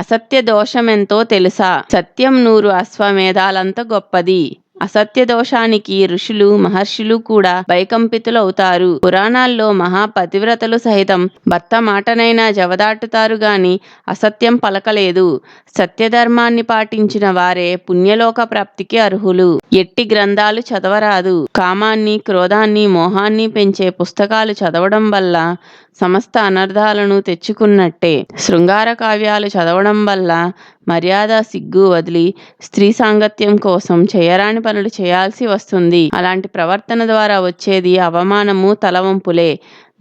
అసత్య దోషమెంతో తెలుసా? సత్యం 100 అశ్వమేధాలంత గొప్పది. అసత్య దోషానికి ఋషులు మహర్షులు కూడా భయకంపితులవుతారు. పురాణాల్లో మహాపతివ్రతలు సహితం భర్త మాటనైనా జవదాటుతారు గాని అసత్యం పలకలేదు. సత్యధర్మాన్ని పాటించిన వారే పుణ్యలోక ప్రాప్తికి అర్హులు. ఎట్టి గ్రంథాలు చదవరాదు. కామాన్ని, క్రోధాన్ని, మోహాన్ని పెంచే పుస్తకాలు చదవడం వల్ల సమస్త అనర్థాలను తెచ్చుకున్నట్టే. శృంగార కావ్యాలు చదవడం వల్ల మర్యాద, సిగ్గు వదిలి స్త్రీ సాంగత్యం కోసం చేయరాని పనులు చేయాల్సి వస్తుంది. అలాంటి ప్రవర్తన ద్వారా వచ్చేది అవమానము, తలవంపులే.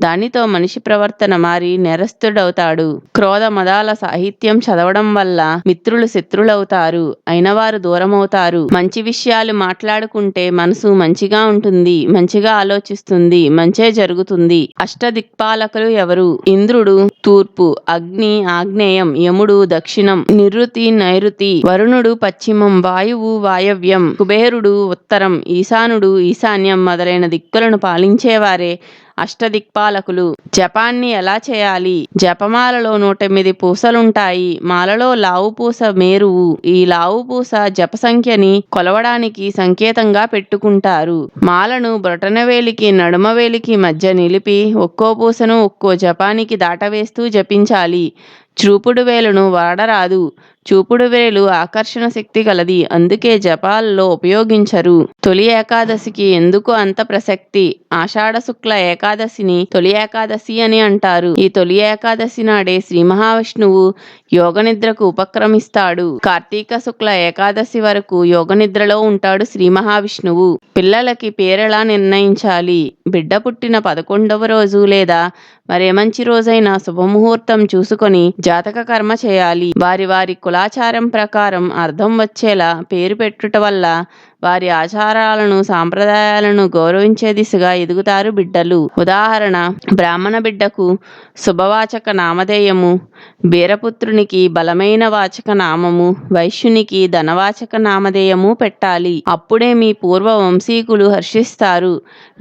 దానితో మనిషి ప్రవర్తన మారి నేరస్తుడవుతాడు. క్రోధ మదాల సాహిత్యం చదవడం వల్ల మిత్రులు శత్రులవుతారు, అయినవారు దూరమవుతారు. మంచి విషయాలు మాట్లాడుకుంటే మనసు మంచిగా ఉంటుంది, మంచిగా ఆలోచిస్తుంది, మంచే జరుగుతుంది. అష్టదిక్పాలకులు ఎవరు? ఇంద్రుడు తూర్పు, అగ్ని ఆగ్నేయం, యముడు దక్షిణం, నిరుతి నైరుతి, వరుణుడు పశ్చిమం, వాయువు వాయవ్యం, కుబేరుడు ఉత్తరం, ఈశానుడు ఈశాన్యం మొదలైన దిక్కులను పాలించేవారే అష్టదిక్పాలకులు. జపాన్ని ఎలా చేయాలి? జపమాలలో 108 పూసలుంటాయి. మాలలో లావు పూస మేరువు. ఈ లావు పూస జప సంఖ్యని కొలవడానికి సంకేతంగా పెట్టుకుంటారు. మాలను బ్రొటనవేలికి నడుమవేలికి మధ్య నిలిపి ఒక్కో పూసను ఒక్కో జపానికి దాటవేస్తూ జపించాలి. చూపుడు వేలును వాడరాదు. చూపుడు వేలు ఆకర్షణ శక్తి కలది, అందుకే జపాల్లో ఉపయోగించరు. తొలి ఏకాదశికి ఎందుకు అంత ప్రసక్తి? ఆషాఢ శుక్ల ఏకాదశిని తొలి ఏకాదశి అని అంటారు. ఈ తొలి ఏకాదశి నాడే శ్రీ మహావిష్ణువు యోగనిద్రకు ఉపక్రమిస్తాడు. కార్తీక శుక్ల ఏకాదశి వరకు యోగనిద్రలో ఉంటాడు శ్రీ మహావిష్ణువు. పిల్లలకి పేరెలా నిర్ణయించాలి? బిడ్డ పుట్టిన 11వ రోజు లేదా మరే మంచి రోజైనా శుభముహూర్తం చూసుకొని జాతక కర్మ చేయాలి. వారి వారి కులాచారం ప్రకారం అర్థం వచ్చేలా పేరు పెట్టుట వల్ల వారి ఆచారాలను సాంప్రదాయాలను గౌరవించే దిశగా ఎదుగుతారు బిడ్డలు. ఉదాహరణ, బ్రాహ్మణ బిడ్డకు శుభవాచక నామధేయము, బీరపుత్రునికి బలమైన వాచక నామము, వైశ్యునికి ధనవాచక నామధేయము పెట్టాలి. అప్పుడే మీ పూర్వ వంశీకులు హర్షిస్తారు.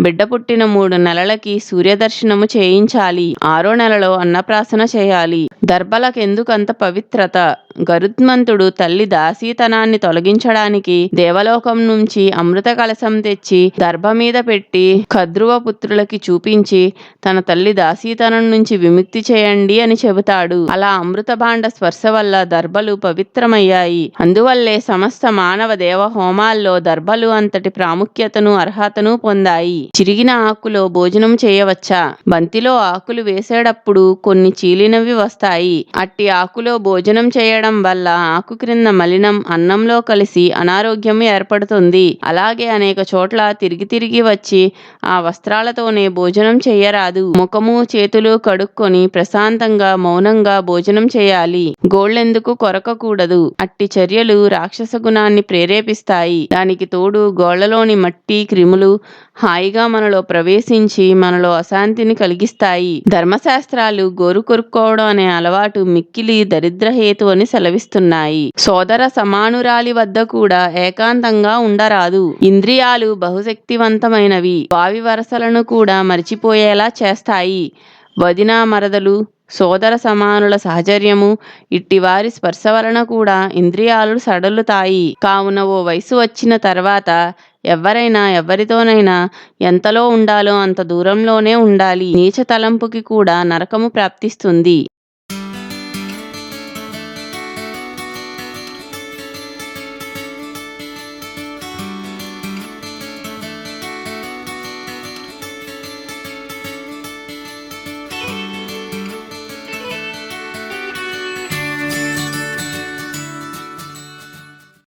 బిడ్డ పుట్టిన 3 నెలలకి సూర్యదర్శనము చేయించాలి. 6వ నెలలో అన్నప్రాసన చేయాలి. దర్భలకెందుకంత పవిత్రత? గరుత్మంతుడు తల్లి దాసీతనాన్ని తొలగించడానికి దేవలోకం నుంచి అమృత కలశం తెచ్చి దర్భ మీద పెట్టి కద్రువ పుత్రులకి చూపించి తన తల్లి దాసీతనం నుంచి విముక్తి చేయండి అని చెబుతాడు. అలా అమృత భాండ స్పర్శ వల్ల దర్భలు పవిత్రమయ్యాయి. అందువల్లే సమస్త మానవ దేవ హోమాల్లో దర్భలు అంతటి ప్రాముఖ్యతను అర్హతను పొందాయి. చిరిగిన ఆకులో భోజనం చేయవచ్చా? బంతిలో ఆకులు వేసేటప్పుడు కొన్ని చీలినవి వస్తాయి. అట్టి ఆకులో భోజనం చేయడం వల్ల ఆకు క్రింద మలినం అన్నంలో కలిసి అనారోగ్యం ఏర్పడుతుంది. అలాగే అనేక చోట్ల తిరిగి తిరిగి వచ్చి ఆ వస్త్రాలతోనే భోజనం చేయరాదు. ముఖము చేతులు కడుక్కొని ప్రశాంతంగా మౌనంగా భోజనం చేయాలి. గోళ్ళెందుకు కొరకకూడదు? అట్టి చర్యలు రాక్షస గుణాన్ని ప్రేరేపిస్తాయి. దానికి తోడు గోళ్లలోని మట్టి క్రిములు హాయిగా మనలో ప్రవేశించి మనలో అశాంతిని కలిగిస్తాయి. ధర్మశాస్త్రాలు గోరు కొరుక్కోవడం అనే అలవాటు మిక్కిలి దరిద్రహేతు అని సెలవిస్తున్నాయి. సోదర సమానురాలి వద్ద కూడా ఏకాంతంగా ఉండరాదు. ఇంద్రియాలు బహుశక్తివంతమైనవి. వావి వరసలను కూడా మరిచిపోయేలా చేస్తాయి. వదిన మరదలు సోదర సమానుల సహచర్యము ఇట్టివారి స్పర్శ వలన కూడా ఇంద్రియాలు సడలుతాయి. కావున ఓ వయసు వచ్చిన తర్వాత ఎవ్వరైనా ఎవ్వరితోనైనా ఎంతలో ఉండాలో అంత దూరంలోనే ఉండాలి. నీచ తలంపుకి కూడా నరకము ప్రాప్తిస్తుంది.